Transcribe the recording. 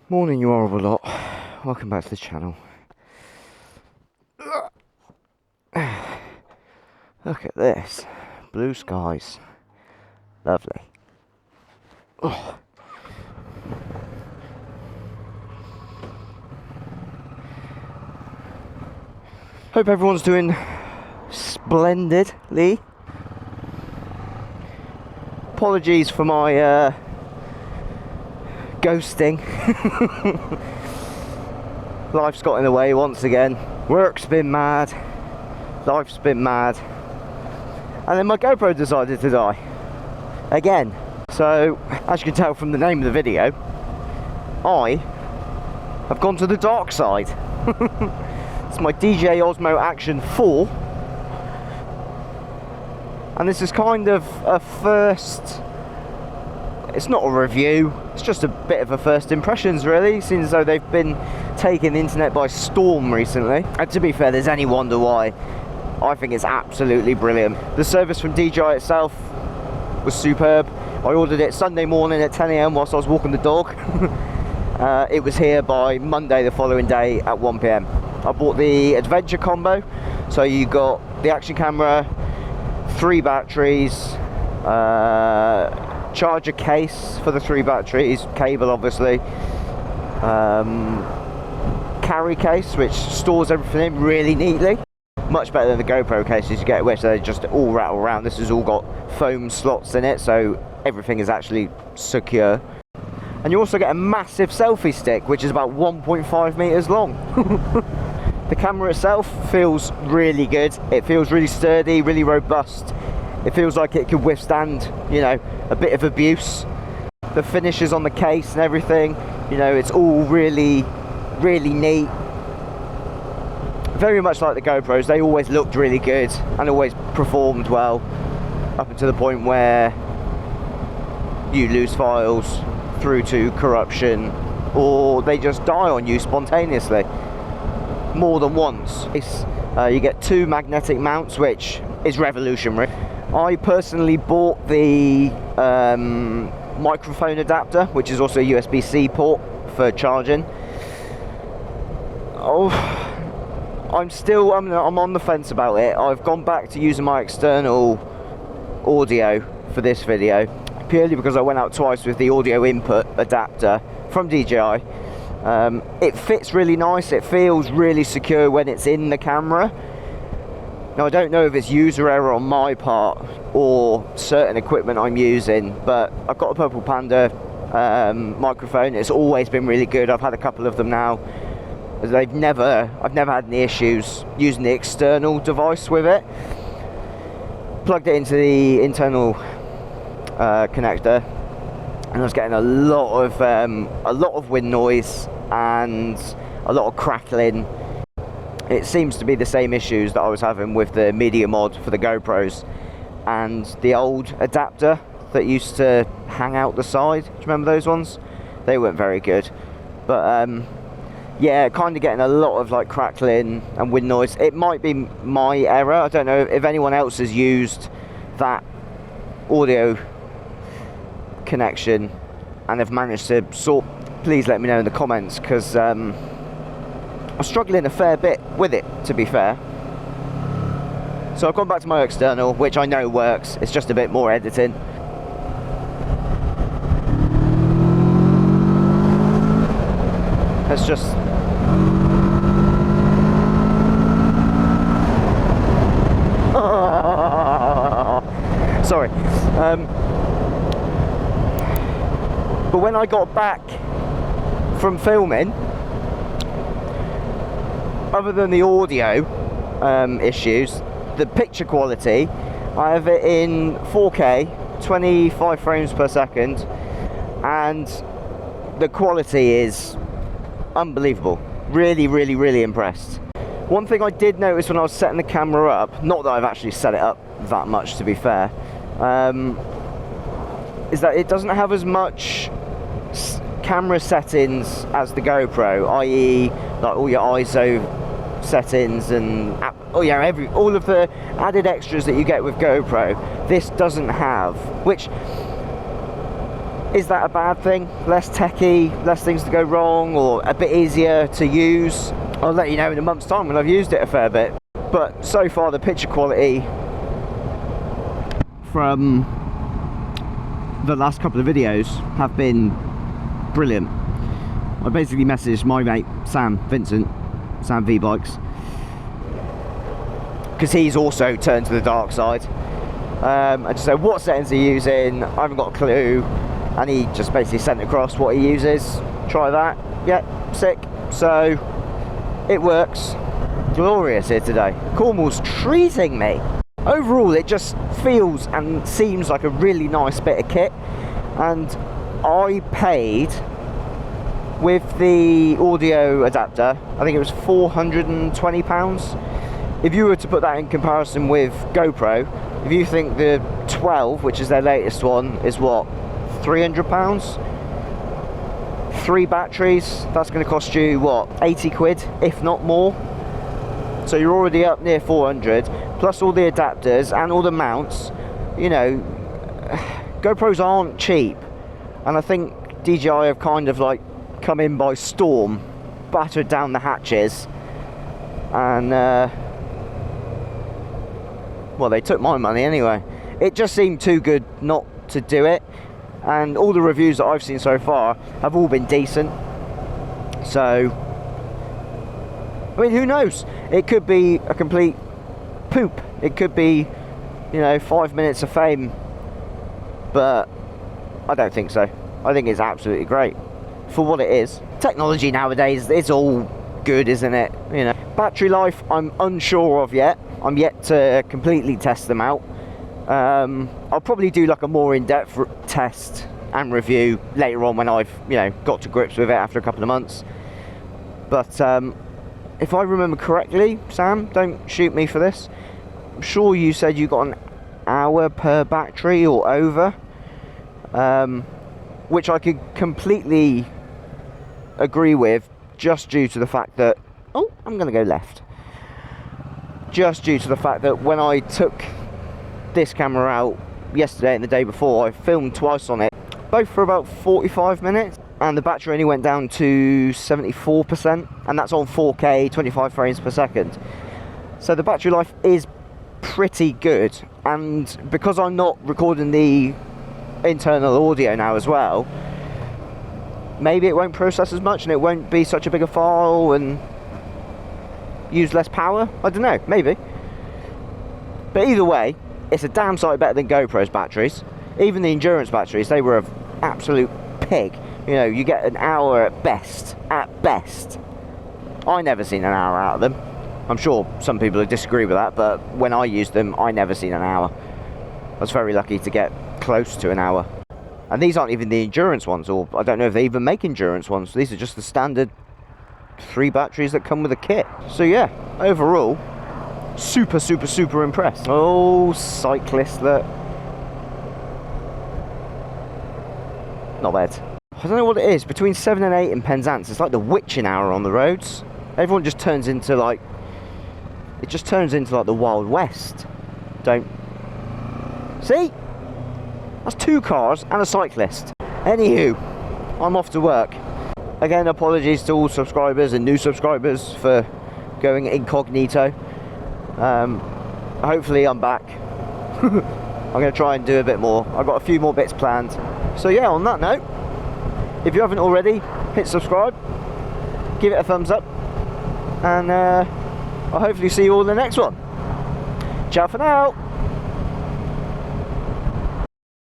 Morning, you horrible lot. Welcome back to the channel. Look at this. Blue skies. Lovely. Oh. Hope everyone's doing splendidly. Apologies for my ghosting. Life's got in the way once again. Work's been mad. Life's been mad. And then my GoPro decided to die. Again. So, as you can tell from the name of the video, I have gone to the dark side. It's my DJI OSMO ACTION 4. And this is kind of a first... It's not a review, it's just a bit of a first impressions really, seeing as though they've been taking the internet by storm recently. And to be fair, there's any wonder why. I think it's absolutely brilliant. The service from DJI itself was superb. I ordered it Sunday morning at 10 AM whilst I was walking the dog. It was here by Monday the following day at 1 PM. I bought the adventure combo, so you got the action camera, 3 batteries, charger case for the 3 batteries, cable obviously, carry case which stores everything in really neatly, much better than the GoPro cases you get, which they just all rattle around. This has all got foam slots in it, so everything is actually secure. And you also get a massive selfie stick, which is about 1.5 meters long. The camera itself feels really good. It feels really sturdy, really robust. It feels like it could withstand, you know, a bit of abuse. The finishes on the case and everything, you know, it's all really, really neat. Very much like the GoPros, they always looked really good and always performed well, up until the point where you lose files through to corruption, or they just die on you spontaneously, more than once. You get 2 magnetic mounts, which is revolutionary. I personally bought the microphone adapter, which is also a USB-C port for charging. Oh, I'm on the fence about it. I've gone back to using my external audio for this video, purely because I went out twice with the audio input adapter from DJI. It fits really nice, it feels really secure when it's in the camera. Now I don't know if it's user error on my part or certain equipment I'm using, but I've got a Purple Panda microphone. It's always been really good. I've had a couple of them now. I've never had any issues using the external device with it. Plugged it into the internal connector, and I was getting a lot of wind noise and a lot of crackling. It seems to be the same issues that I was having with the media mod for the GoPros and the old adapter that used to hang out the side. Do you remember those ones? They weren't very good. But yeah, kind of getting a lot of like crackling and wind noise. It might be my error. I don't know if anyone else has used that audio connection and have managed to sort. Please let me know in the comments, because I'm struggling a fair bit with it, to be fair. So I've gone back to my external, which I know works. It's just a bit more editing. Let's just... Sorry. But when I got back from filming, other than the audio issues, the picture quality, I have it in 4K, 25 frames per second, and the quality is unbelievable. Really, really, really impressed. One thing I did notice when I was setting the camera up, not that I've actually set it up that much to be fair, is that it doesn't have as much camera settings as the GoPro, i.e. like all your ISO settings and all of the added extras that you get with GoPro. This doesn't have, which Is that a bad thing? Less techie, less things to go wrong, or a bit easier to use? I'll let you know in a month's time when I've used it a fair bit. But so far the picture quality from the last couple of videos have been brilliant. I basically messaged my mate Sam V Bikes, because he's also turned to the dark side. I just said, what settings are you using? I haven't got a clue. And he just basically sent across what he uses. Try that. Yeah, sick. So it works. Glorious here today. Cornwall's treating me. Overall, it just feels and seems like a really nice bit of kit. And I paid, with the audio adapter, I think it was £420. If you were to put that in comparison with GoPro, if you think the 12, which is their latest one, is what, £300? 3 batteries, that's going to cost you what, 80 quid, if not more. So you're already up near 400, plus all the adapters and all the mounts. You know, GoPros aren't cheap, and I think DJI have kind of like come in by storm, battered down the hatches, and well, they took my money anyway. It just seemed too good not to do it, and all the reviews that I've seen so far have all been decent. So I mean, who knows, it could be a complete poop, it could be, you know, 5 minutes of fame, but I don't think so. I think it's absolutely great for what it is. Technology nowadays, it's all good, isn't it? You know, battery life I'm unsure of yet. I'm yet to completely test them out. I'll probably do like a more in-depth test and review later on when I've, you know, got to grips with it after a couple of months. But if I remember correctly, Sam, don't shoot me for this, I'm sure you said you got an hour per battery or over, which I could completely agree with, just due to the fact that, oh, I'm going to go left. Just due to the fact that when I took this camera out yesterday and the day before, I filmed twice on it, both for about 45 minutes, and the battery only went down to 74%, and that's on 4K 25 frames per second. So the battery life is pretty good, and because I'm not recording the internal audio now as well, maybe it won't process as much and it won't be such a big a file and use less power. I don't know, maybe. But either way, it's a damn sight better than GoPro's batteries. Even the endurance batteries, they were an absolute pig. You know, you get an hour at best. At best. I never seen an hour out of them. I'm sure some people would disagree with that, but when I used them, I never seen an hour. I was very lucky to get close to an hour. And these aren't even the endurance ones, or I don't know if they even make endurance ones. These are just the standard 3 batteries that come with a kit. So yeah, overall, super, super, super impressed. Oh, cyclist, look. Not bad. I don't know what it is, between 7 and 8 in Penzance, it's like the witching hour on the roads. Everyone just turns into like, it just turns into like the Wild West. Don't, see? That's 2 cars and a cyclist. Anywho, I'm off to work. Again, apologies to all subscribers and new subscribers for going incognito. Hopefully I'm back. I'm going to try and do a bit more. I've got a few more bits planned. So yeah, on that note, if you haven't already, hit subscribe, give it a thumbs up, and I'll hopefully see you all in the next one. Ciao for now.